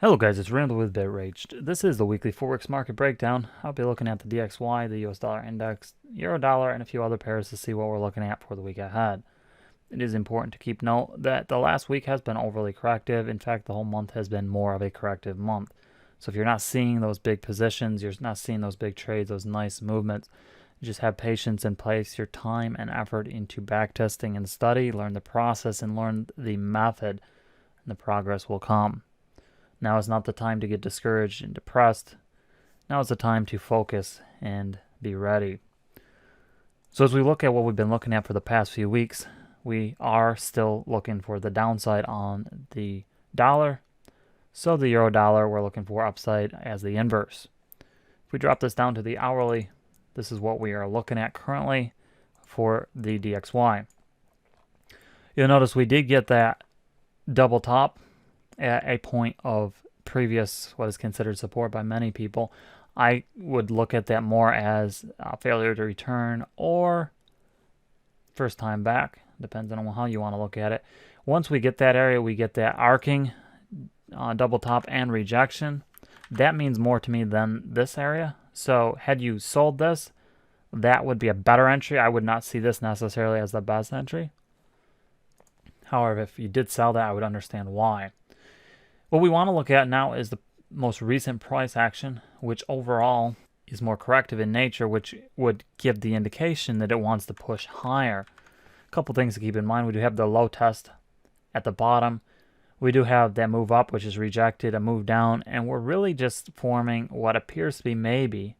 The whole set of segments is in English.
Hello guys, it's Randall with BitRaged. This is the weekly Forex market breakdown. I'll be looking at the DXY, the US dollar index, euro dollar, and a few other pairs to see what we're looking at for the week ahead. It is important to keep note that the last week has been overly corrective. In fact, the whole month has been more of a corrective month. So if you're not seeing those big positions, you're not seeing those big trades, those nice movements, just have patience and place your time and effort into backtesting and study, learn the process and learn the method, and the progress will come. Now is not the time to get discouraged and depressed. Now is the time to focus and be ready. So as we look at what we've been looking at for the past few weeks, we are still looking for the downside on the dollar. So the euro dollar, we're looking for upside as the inverse. If we drop this down to the hourly, this is what we are looking at currently for the DXY. You'll notice we did get that double top at a point of previous what is considered support by many people. I would look at that more as a failure to return or first time back, depends on how you want to look at it. Once we get that area, we get that arcing, double top and rejection. That means more to me than this area. So had you sold this, that would be a better entry. I would not see this necessarily as the best entry. However, if you did sell that, I would understand why. What we want to look at now is the most recent price action, which overall is more corrective in nature, which would give the indication that it wants to push higher. A couple things to keep in mind. We do have the low test at the bottom. We do have that move up, which is rejected, a move down, and we're really just forming what appears to be maybe,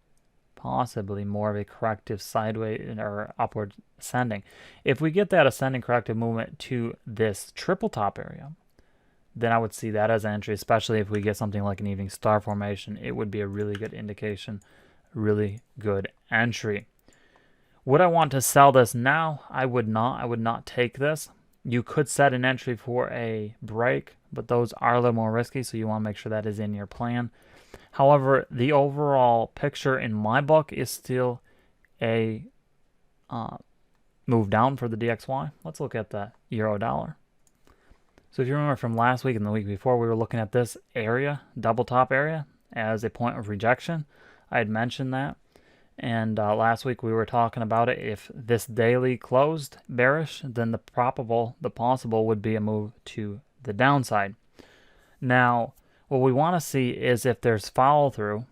possibly more of a corrective sideways or upward ascending. If we get that ascending corrective movement to this triple top area, then I would see that as an entry, especially if we get something like an evening star formation. It would be a really good indication, really good entry. Would I want to sell this now? I would not. I would not take this. You could set an entry for a break, but those are a little more risky, so you want to make sure that is in your plan. However, the overall picture in my book is still a move down for the DXY. Let's look at the euro dollar. So if you remember from last week and the week before, we were looking at this area, double top area, as a point of rejection. I had mentioned that. And last week we were talking about it. If this daily closed bearish, then the possible would be a move to the downside. Now, what we want to see is if there's follow through,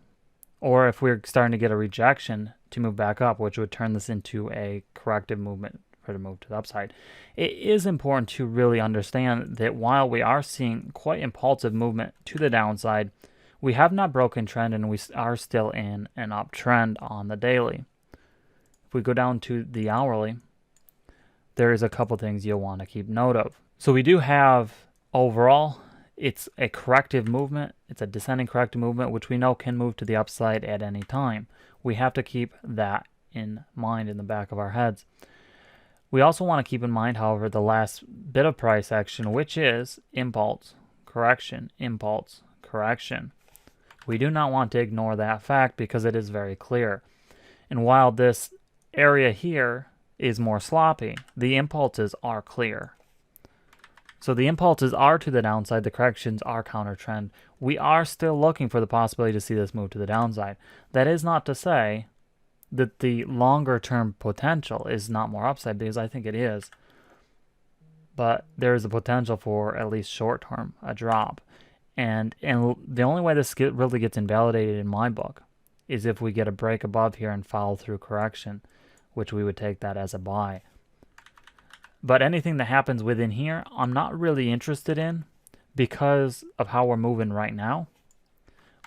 or if we're starting to get a rejection to move back up, which would turn this into a corrective movement for the move to the upside. It is important to really understand that while we are seeing quite impulsive movement to the downside, we have not broken trend and we are still in an uptrend on the daily. If we go down to the hourly, there is a couple things you'll want to keep note of. So we do have overall, it's a corrective movement. It's a descending corrective movement, which we know can move to the upside at any time. We have to keep that in mind in the back of our heads. We also want to keep in mind, however, the last bit of price action, which is impulse, correction, impulse, correction. We do not want to ignore that fact because it is very clear. And while this area here is more sloppy, the impulses are clear. So the impulses are to the downside, the corrections are counter trend. We are still looking for the possibility to see this move to the downside. That is not to say that the longer term potential is not more upside, because I think it is. But there is a potential for at least short term a drop. And the only way this really gets invalidated in my book is if we get a break above here and follow through correction, which we would take that as a buy. But anything that happens within here, I'm not really interested in because of how we're moving right now,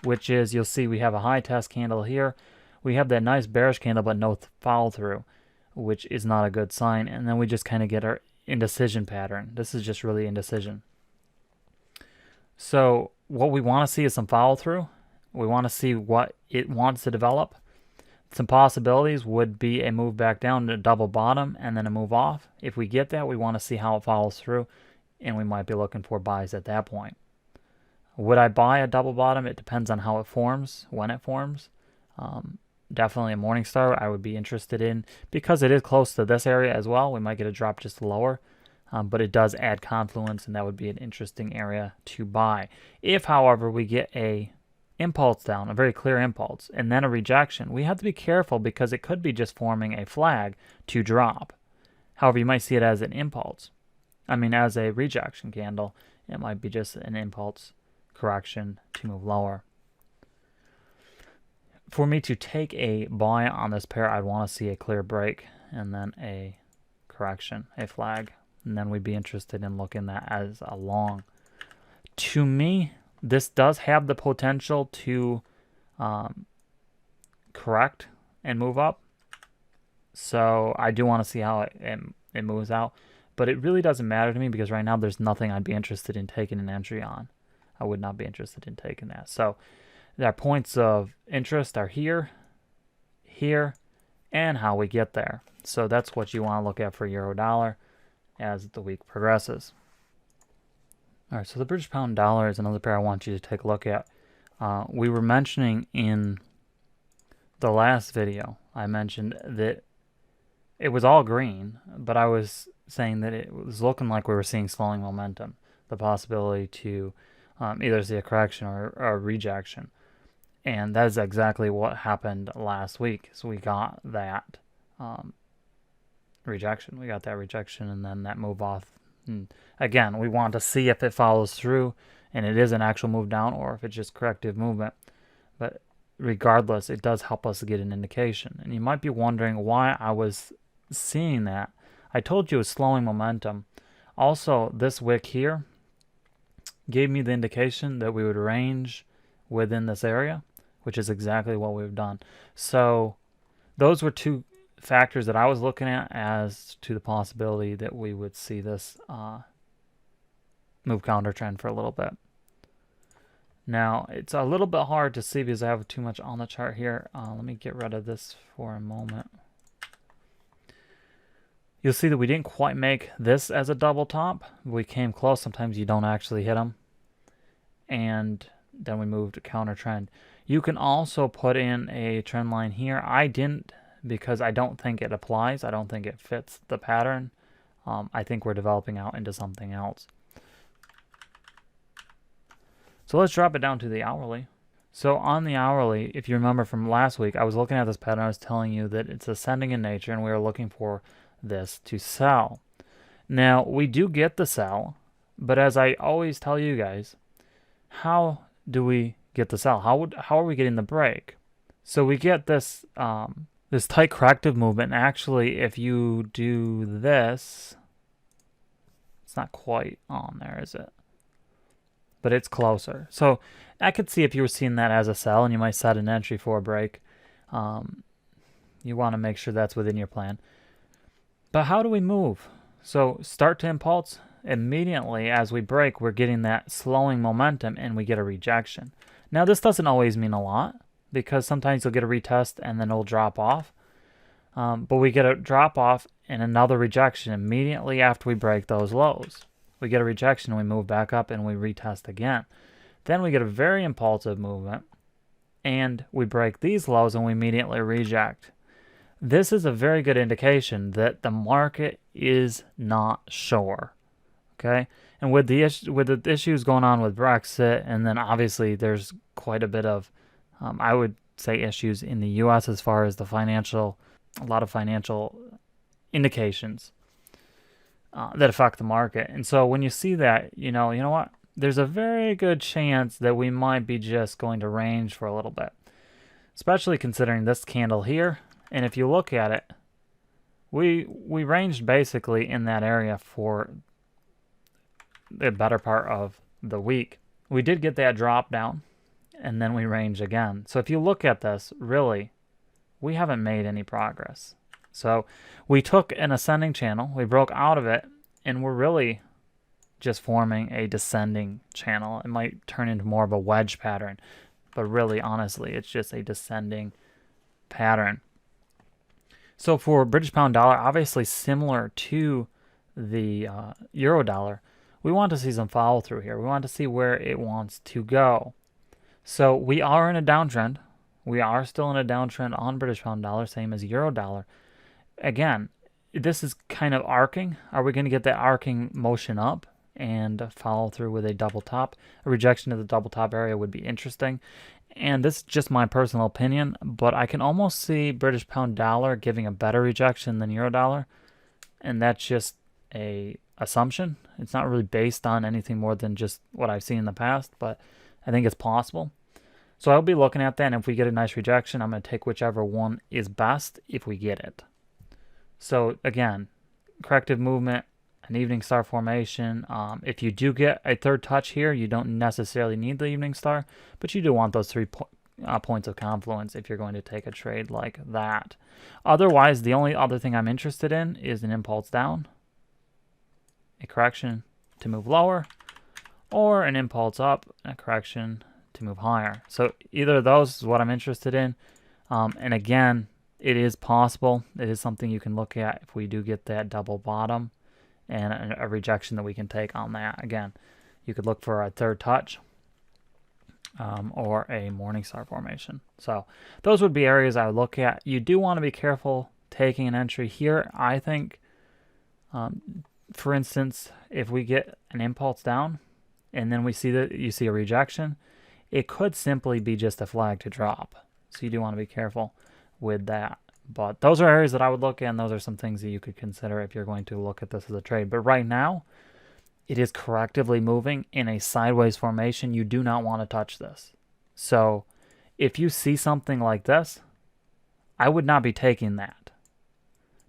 which is, you'll see we have a high test candle here. We have that nice bearish candle, but no follow through, which is not a good sign. And then we just kind of get our indecision pattern. This is just really indecision. So what we want to see is some follow through. We want to see what it wants to develop. Some possibilities would be a move back down to double bottom and then a move off. If we get that, we want to see how it follows through, and we might be looking for buys at that point. Would I buy a double bottom? It depends on how it forms, when it forms. Definitely a Morningstar I would be interested in because it is close to this area as well. We might get a drop just lower. but it does add confluence, and that would be an interesting area to buy. If, however, we get a impulse down, a very clear impulse, and then a rejection, we have to be careful because it could be just forming a flag to drop. However, you might see it as an impulse. As a rejection candle, it might be just an impulse correction to move lower. For me to take a buy on this pair, I'd want to see a clear break and then a correction, a flag, and then we'd be interested in looking at that as a long. To me, this does have the potential to correct and move up, so I do want to see how it moves out, but it really doesn't matter to me because right now there's nothing I'd be interested in taking an entry on. I would not be interested in taking that. So our points of interest are here, here, and how we get there. So that's what you want to look at for euro dollar as the week progresses. All right, so the British pound dollar is another pair I want you to take a look at. We were mentioning in the last video, I mentioned that it was all green, but I was saying that it was looking like we were seeing slowing momentum, the possibility to either see a correction or a rejection. And that is exactly what happened last week. So we got that rejection. We got that rejection and then that move off. And again, we want to see if it follows through and it is an actual move down or if it's just corrective movement. But regardless, it does help us get an indication. And you might be wondering why I was seeing that. I told you it was slowing momentum. Also, this wick here gave me the indication that we would range within this area, which is exactly what we've done. So those were two factors that I was looking at as to the possibility that we would see this move counter trend for a little bit. Now, it's a little bit hard to see because I have too much on the chart here. Let me get rid of this for a moment. You'll see that we didn't quite make this as a double top. We came close. Sometimes you don't actually hit them. And then we moved to counter trend. You can also put in a trend line here. I didn't because I don't think it applies. I don't think it fits the pattern. I think we're developing out into something else. So let's drop it down to the hourly. So on the hourly, if you remember from last week, I was looking at this pattern. I was telling you that it's ascending in nature and we were looking for this to sell. Now, we do get the sell, but as I always tell you guys, how do we get the sell? How are we getting the break? So we get this this tight corrective movement. And actually, if you do this, it's not quite on there, is it? But it's closer. So I could see if you were seeing that as a sell and you might set an entry for a break. You want to make sure that's within your plan. But how do we move? So start to impulse. Immediately as we break, we're getting that slowing momentum and we get a rejection. Now this doesn't always mean a lot because sometimes you'll get a retest and then it'll drop off. But we get a drop off and another rejection immediately after we break those lows. We get a rejection and we move back up and we retest again. Then we get a very impulsive movement and we break these lows and we immediately reject. This is a very good indication that the market is not sure. Okay, and with the issues going on with Brexit, and then obviously there's quite a bit of, I would say, issues in the U.S. as far as a lot of financial indications that affect the market. And so when you see that, you know what? There's a very good chance that we might be just going to range for a little bit, especially considering this candle here. And if you look at it, we ranged basically in that area for the better part of the week. We did get that drop down, and then we range again. So if you look at this, really, we haven't made any progress. So we took an ascending channel, we broke out of it, and we're really just forming a descending channel. It might turn into more of a wedge pattern, but really, honestly, it's just a descending pattern. So for British pound dollar, obviously similar to the euro dollar, we want to see some follow through here. We want to see where it wants to go. So we are in a downtrend. We are still in a downtrend on British pound dollar, same as euro dollar. Again, this is kind of arcing. Are we going to get that arcing motion up and follow through with a double top? A rejection of the double top area would be interesting. And this is just my personal opinion, but I can almost see British pound dollar giving a better rejection than euro dollar. And that's just a assumption. It's not really based on anything more than just what I've seen in the past, but I think it's possible. So I'll be looking at that, and if we get a nice rejection, I'm going to take whichever one is best if we get it. So again, corrective movement, an evening star formation. If you do get a third touch here, you don't necessarily need the evening star, but you do want those 3 points of confluence if you're going to take a trade like that. Otherwise, the only other thing I'm interested in is an impulse down, a correction to move lower, or an impulse up, a correction to move higher. So either of those is what I'm interested in. And again, it is possible. It is something you can look at if we do get that double bottom and a rejection that we can take on that. Again, you could look for a third touch or a morning star formation. So those would be areas I would look at. You do want to be careful taking an entry here. I think, for instance, if we get an impulse down and then we see that you see a rejection, it could simply be just a flag to drop. So you do want to be careful with that. But those are areas that I would look at, and those are some things that you could consider if you're going to look at this as a trade. But right now, it is correctively moving in a sideways formation. You do not want to touch this. So if you see something like this, I would not be taking that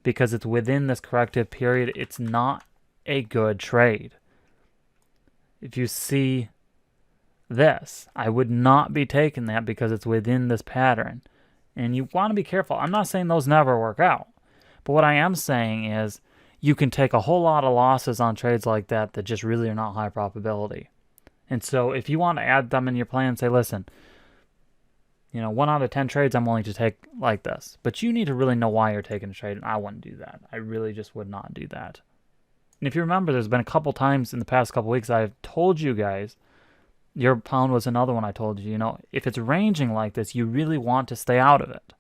because it's within this corrective period. It's not a good trade. If you see this, I would not be taking that because it's within this pattern. And you want to be careful. I'm not saying those never work out. But what I am saying is you can take a whole lot of losses on trades like that that just really are not high probability. And so if you want to add them in your plan, say, listen, 1 out of 10 trades I'm willing to take like this. But you need to really know why you're taking a trade, and I wouldn't do that. I really just would not do that. And if you remember, there's been a couple times in the past couple weeks I've told you guys, your pound was another one I told you, if it's ranging like this, you really want to stay out of it.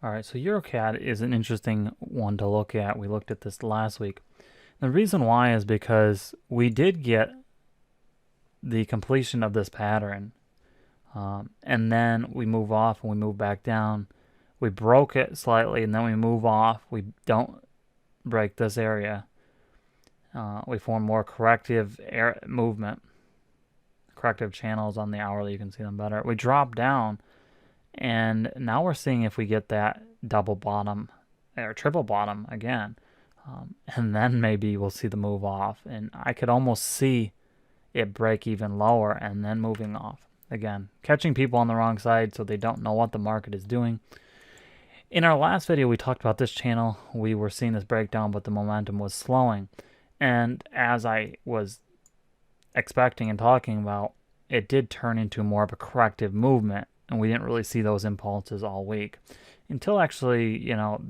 All right, so EuroCAD is an interesting one to look at. We looked at this last week. The reason why is because we did get the completion of this pattern, and then we move off and we move back down. We broke it slightly, and then we move off. We don't break this area. We form more corrective movement. Corrective channels on the hourly, you can see them better. We drop down, and now we're seeing if we get that double bottom or triple bottom again, and then maybe we'll see the move off, and I could almost see it break even lower and then moving off. Again, catching people on the wrong side so they don't know what the market is doing. In our last video, we talked about this channel. We were seeing this breakdown, but the momentum was slowing, and as I was expecting and talking about, it did turn into more of a corrective movement, and we didn't really see those impulses all week until actually,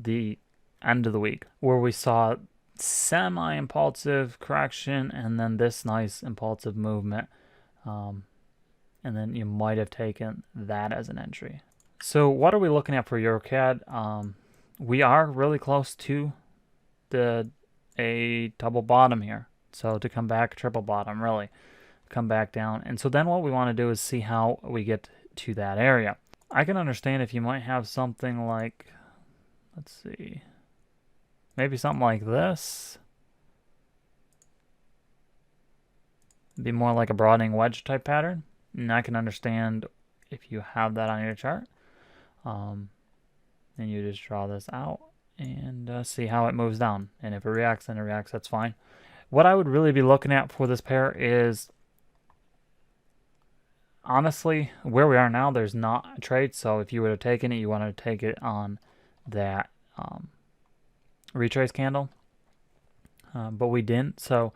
the end of the week, where we saw semi-impulsive correction and then this nice impulsive movement, and then you might have taken that as an entry. So what are we looking at for EuroCAD? We are really close to a double bottom here. So to come back, triple bottom, really. Come back down. And so then what we want to do is see how we get to that area. I can understand if you might have something like, let's see, maybe something like this. It'd be more like a broadening wedge type pattern. And I can understand if you have that on your chart. Then you just draw this out and see how it moves down. And if it reacts, then it reacts. That's fine. What I would really be looking at for this pair is, honestly, where we are now, there's not a trade. So if you would have taken it, you want to take it on that retrace candle. But we didn't. So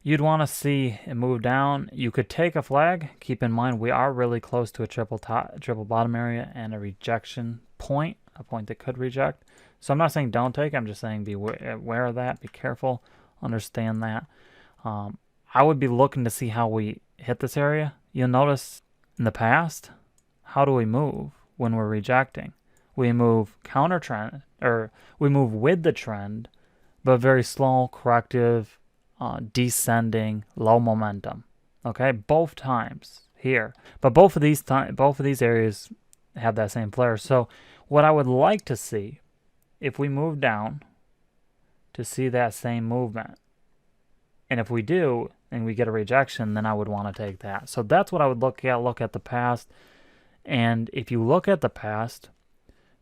you'd want to see it move down. You could take a flag. Keep in mind, we are really close to a triple bottom area and a rejection point, a point that could reject. So I'm not saying don't take it. I'm just saying be aware of that. Be careful. Understand that. I would be looking to see how we hit this area. You'll notice in the past, how do we move when we're rejecting? We move counter trend or we move with the trend, but very slow, corrective, descending, low momentum. Okay, both times here, but both of these areas have that same flare. So what I would like to see, if we move down, to see that same movement, and if we do and we get a rejection, then I would want to take that. So that's what I would look at. Look at the past, and if you look at the past,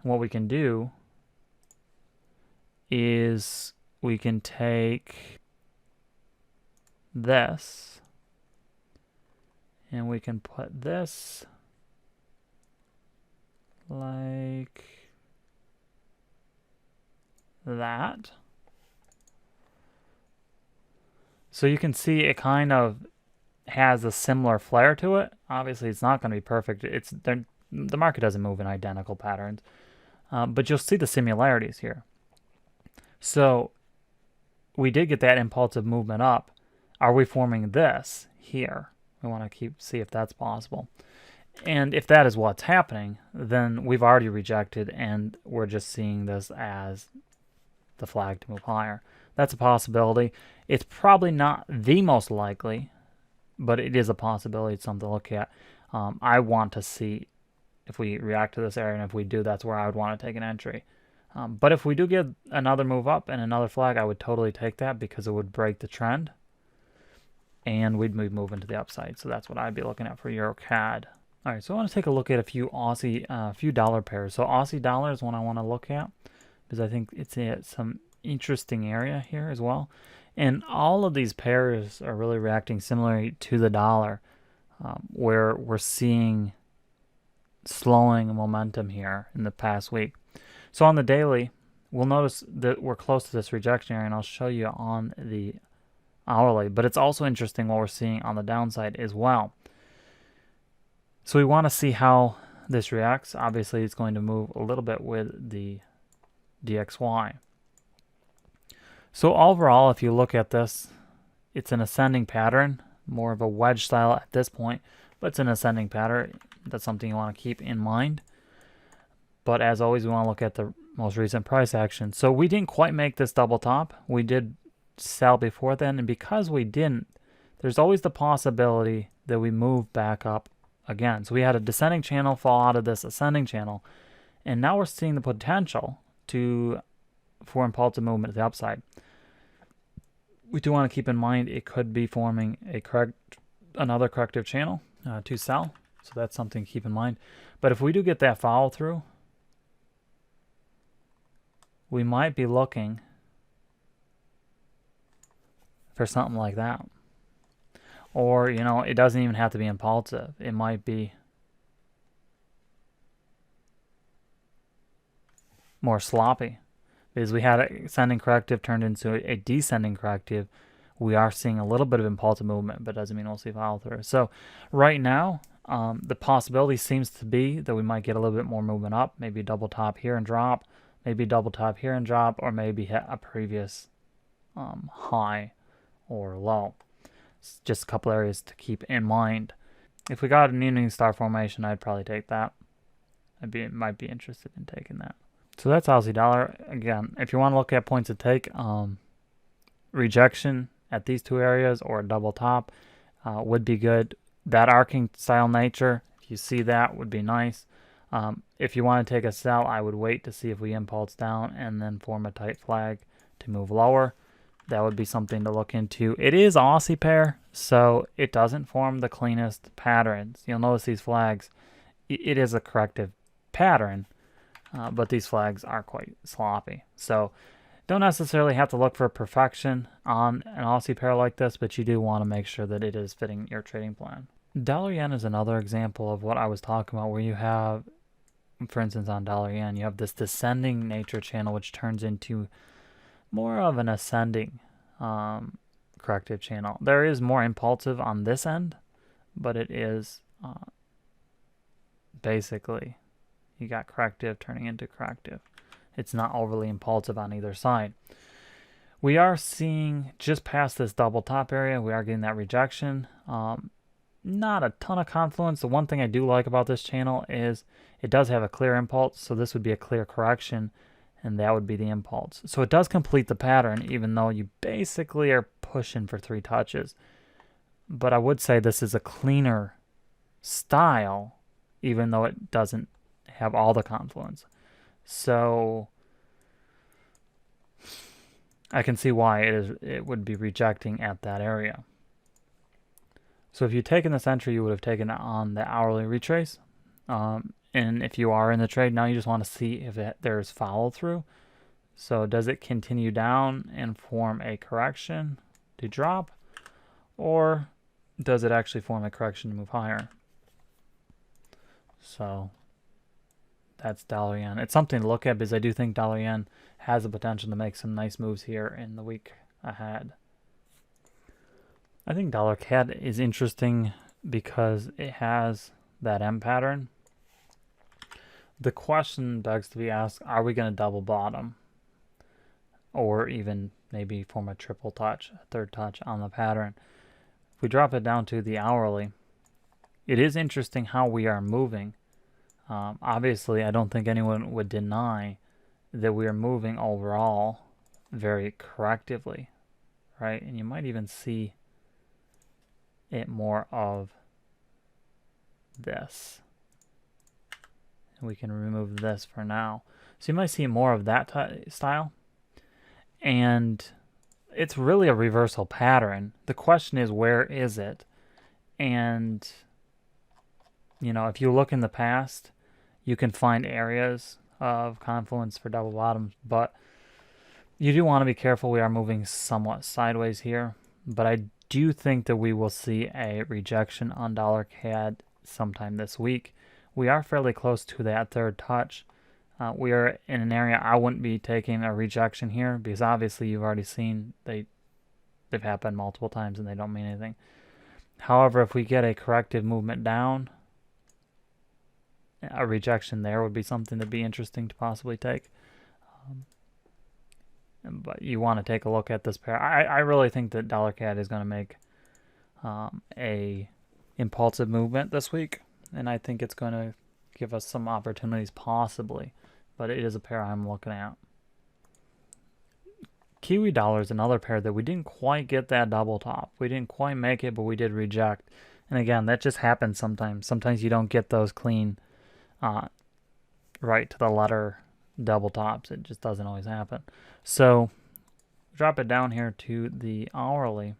what we can do is we can take this and we can put this like that. So you can see it kind of has a similar flare to it. Obviously, it's not going to be perfect. The market doesn't move in identical patterns, but you'll see the similarities here. So we did get that impulsive movement up. Are we forming this here? We want to see if that's possible. And if that is what's happening, then we've already rejected and we're just seeing this as the flag to move higher. That's a possibility. It's probably not the most likely, but it is a possibility. It's something to look at. I want to see if we react to this area, and if we do, that's where I would want to take an entry. But if we do get another move up and another flag, I would totally take that because it would break the trend, and we'd be moving to the upside. So that's what I'd be looking at for Euro CAD. All right, so I want to take a look at a few dollar pairs. So Aussie dollar is one I want to look at because I think it's some interesting area here as well. And all of these pairs are really reacting similarly to the dollar, where we're seeing slowing momentum here in the past week. So on the daily, we'll notice that we're close to this rejection area, and I'll show you on the hourly. But it's also interesting what we're seeing on the downside as well. So we want to see how this reacts. Obviously, it's going to move a little bit with the DXY. So overall, if you look at this, it's an ascending pattern, more of a wedge style at this point, but it's an ascending pattern. That's something you want to keep in mind. But as always, we want to look at the most recent price action. So we didn't quite make this double top. We did sell before then, and because we didn't, there's always the possibility that we move back up again. So we had a descending channel fall out of this ascending channel, and now we're seeing the potential for impulsive movement to the upside. We do want to keep in mind it could be forming another corrective channel to sell. So that's something to keep in mind. But if we do get that follow through, we might be looking for something like that. Or, it doesn't even have to be impulsive. It might be more sloppy. Because we had an ascending corrective turned into a descending corrective. We are seeing a little bit of impulsive movement, but doesn't mean we'll see follow through. So right now, the possibility seems to be that we might get a little bit more movement up, maybe double top here and drop, maybe double top here and drop, or maybe hit a previous high or low. It's just a couple areas to keep in mind. If we got an evening star formation, I'd probably take that. Might be interested in taking that. So that's Aussie dollar. Again, if you want to look at points to take, rejection at these two areas or a double top would be good. That arcing style nature, if you see that, would be nice. If you want to take a sell, I would wait to see if we impulse down and then form a tight flag to move lower. That would be something to look into. It is Aussie pair, so it doesn't form the cleanest patterns. You'll notice these flags, it is a corrective pattern, but these flags are quite sloppy. So don't necessarily have to look for perfection on an Aussie pair like this, but you do want to make sure that it is fitting your trading plan. Dollar yen is another example of what I was talking about, where you have, for instance, on dollar yen, you have this descending nature channel, which turns into more of an ascending corrective channel. There is more impulsive on this end, but it is basically, you got corrective turning into corrective. It's not overly impulsive on either side. We are seeing just past this double top area, we are getting that rejection. Not a ton of confluence. The one thing I do like about this channel is it does have a clear impulse, so this would be a clear correction. and that would be the impulse. So it does complete the pattern, even though you basically are pushing for 3 touches. But I would say this is a cleaner style, even though it doesn't have all the confluence. So I can see why it would be rejecting at that area. So if you'd taken this entry, you would have taken it on the hourly retrace. And if you are in the trade, now you just want to see if there's follow through. So does it continue down and form a correction to drop? Or does it actually form a correction to move higher? So that's dollar yen. It's something to look at because I do think dollar yen has the potential to make some nice moves here in the week ahead. I think dollar CAD is interesting because it has that M pattern. The question begs to be asked, are we going to double bottom? Or even maybe form a triple touch, a third touch on the pattern. If we drop it down to the hourly, it is interesting how we are moving. Obviously, I don't think anyone would deny that we are moving overall very correctively, right? And you might even see it more of this. We can remove this for now. So you might see more of that style. And it's really a reversal pattern. The question is, where is it? And, you know, if you look in the past, you can find areas of confluence for double bottoms, but you do want to be careful. We are moving somewhat sideways here, but I do think that we will see a rejection on dollar CAD sometime this week. We are fairly close to that third touch. We are in an area I wouldn't be taking a rejection here because obviously you've already seen they've happened multiple times and they don't mean anything. However, if we get a corrective movement down, a rejection there would be something that'd be interesting to possibly take. But you want to take a look at this pair. I really think that dollar CAD is going to make a impulsive movement this week, and I think it's going to give us some opportunities possibly, but it is a pair I'm looking at. Kiwi dollar is another pair that we didn't quite get that double top. We didn't quite make it, but we did reject. And again, that just happens sometimes. Sometimes you don't get those clean right to the letter double tops. It just doesn't always happen. So drop it down here to the hourly.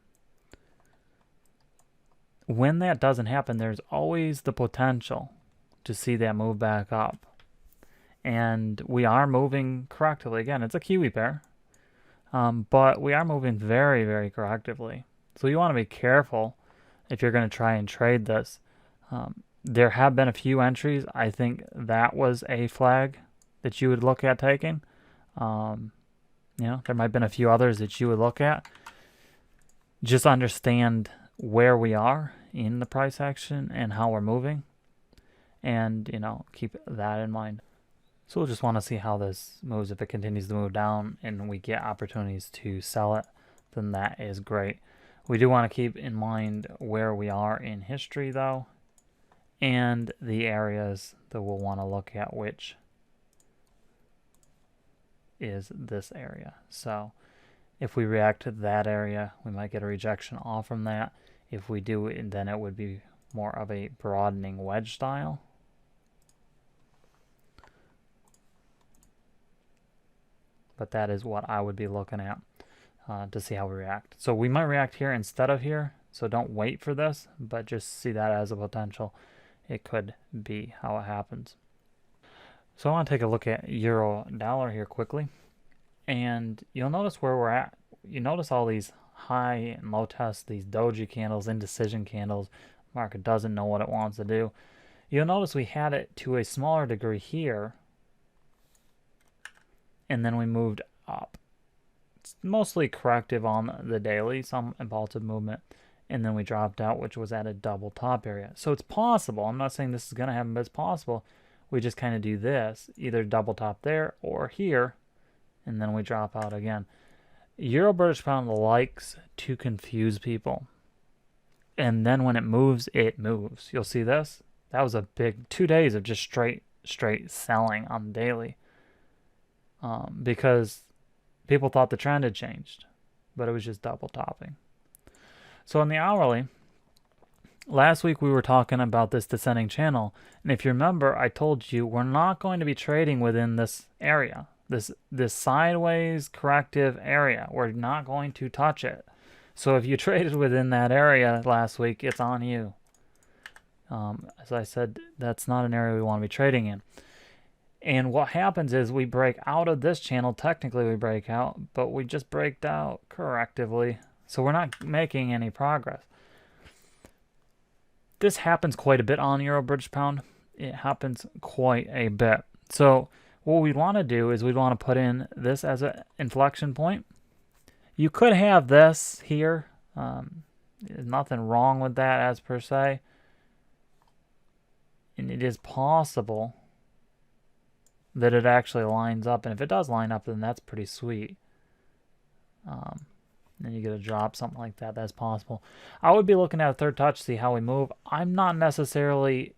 When that doesn't happen, there's always the potential to see that move back up. And we are moving correctively. Again, it's a Kiwi pair, but we are moving very, very correctively. So you want to be careful if you're going to try and trade this. There have been a few entries. I think that was a flag that you would look at taking. You know, there might have been a few others that you would look at. Just understand where we are in the price action and how we're moving, and you know, keep that in mind. So we'll just want to see how this moves. If it continues to move down and we get opportunities to sell it, then that is great. We do want to keep in mind where we are in history though, and the areas that we'll want to look at, which is this area. So if we react to that area, we might get a rejection off from that. If we do, then it would be more of a broadening wedge style. But that is what I would be looking at to see how we react. So we might react here instead of here. So don't wait for this, but just see that as a potential. It could be how it happens. So I want to take a look at euro dollar here quickly. And you'll notice where we're at. You notice all these high and low tests, these doji candles, indecision candles. Market doesn't know what it wants to do. You'll notice we had it to a smaller degree here, and then we moved up. It's mostly corrective on the daily, some impulsive movement, and then we dropped out, which was at a double top area. So it's possible. I'm not saying this is going to happen, but it's possible. We just kind of do this, either double top there or here, and then we drop out again. Euro British pound likes to confuse people. And then when it moves, it moves. You'll see this. That was a big 2 days of just straight selling on the daily. because people thought the trend had changed, but it was just double topping. So on the hourly, last week we were talking about this descending channel, and if you remember, I told you we're not going to be trading within this area, this sideways corrective area. We're not going to touch it. So if you traded within that area last week, it's on you. As I said, that's not an area we want to be trading in. And what happens is we break out of this channel. Technically we break out, but we just break out correctively. So we're not making any progress. This happens quite a bit on Euro British Pound. It happens quite a bit. So what we want to do is we want to put in this as an inflection point. You could have this here. There's nothing wrong with that as per se. And it is possible that it actually lines up. And if it does line up, then that's pretty sweet. Then you get a drop, something like that. That's possible. I would be looking at a third touch, see how we move. I'm not necessarily...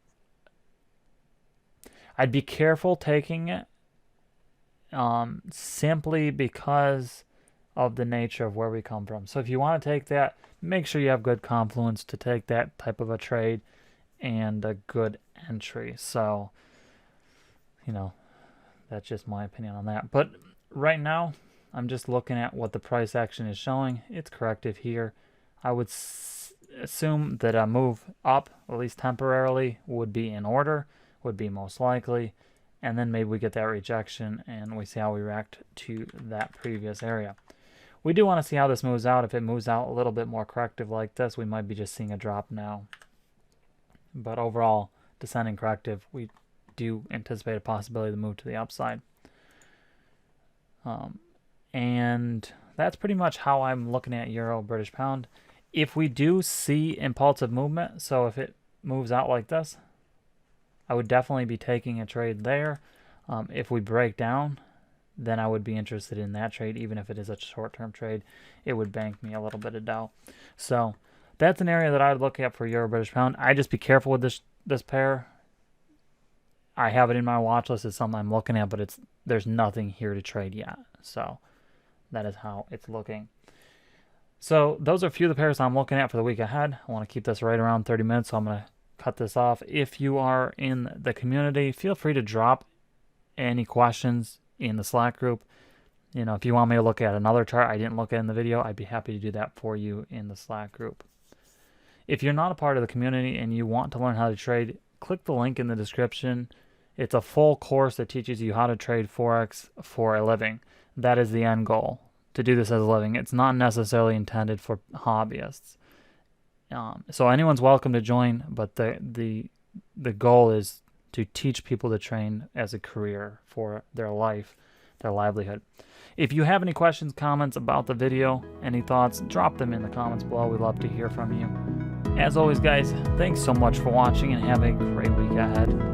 I'd be careful taking it simply because of the nature of where we come from. So if you want to take that, make sure you have good confluence to take that type of a trade and a good entry. So, you know, that's just my opinion on that. But right now, I'm just looking at what the price action is showing. It's corrective here. I would assume that a move up, at least temporarily, would be in order, would be most likely. And then maybe we get that rejection and we see how we react to that previous area. We do want to see how this moves out. If it moves out a little bit more corrective like this, we might be just seeing a drop now. But overall, descending corrective, we do anticipate a possibility to move to the upside. And that's pretty much how I'm looking at Euro British Pound. If we do see impulsive movement, so if it moves out like this, I would definitely be taking a trade there. If we break down, then I would be interested in that trade. Even if it is a short-term trade, it would bank me a little bit of dough. So that's an area that I would look at for Euro British Pound. I just be careful with this pair. I have it in my watch list. It's something I'm looking at, but there's nothing here to trade yet. So that is how it's looking. So those are a few of the pairs I'm looking at for the week ahead. I want to keep this right around 30 minutes, so I'm going to cut this off. If you are in the community, feel free to drop any questions in the Slack group. You know, if you want me to look at another chart I didn't look at in the video, I'd be happy to do that for you in the Slack group. If you're not a part of the community and you want to learn how to trade, click the link in the description. It's a full course that teaches you how to trade Forex for a living. That is the end goal, to do this as a living. It's not necessarily intended for hobbyists. So anyone's welcome to join, but the goal is to teach people to train as a career for their life, their livelihood. If you have any questions, comments about the video, any thoughts, drop them in the comments below. We'd love to hear from you. As always, guys, thanks so much for watching and have a great week ahead.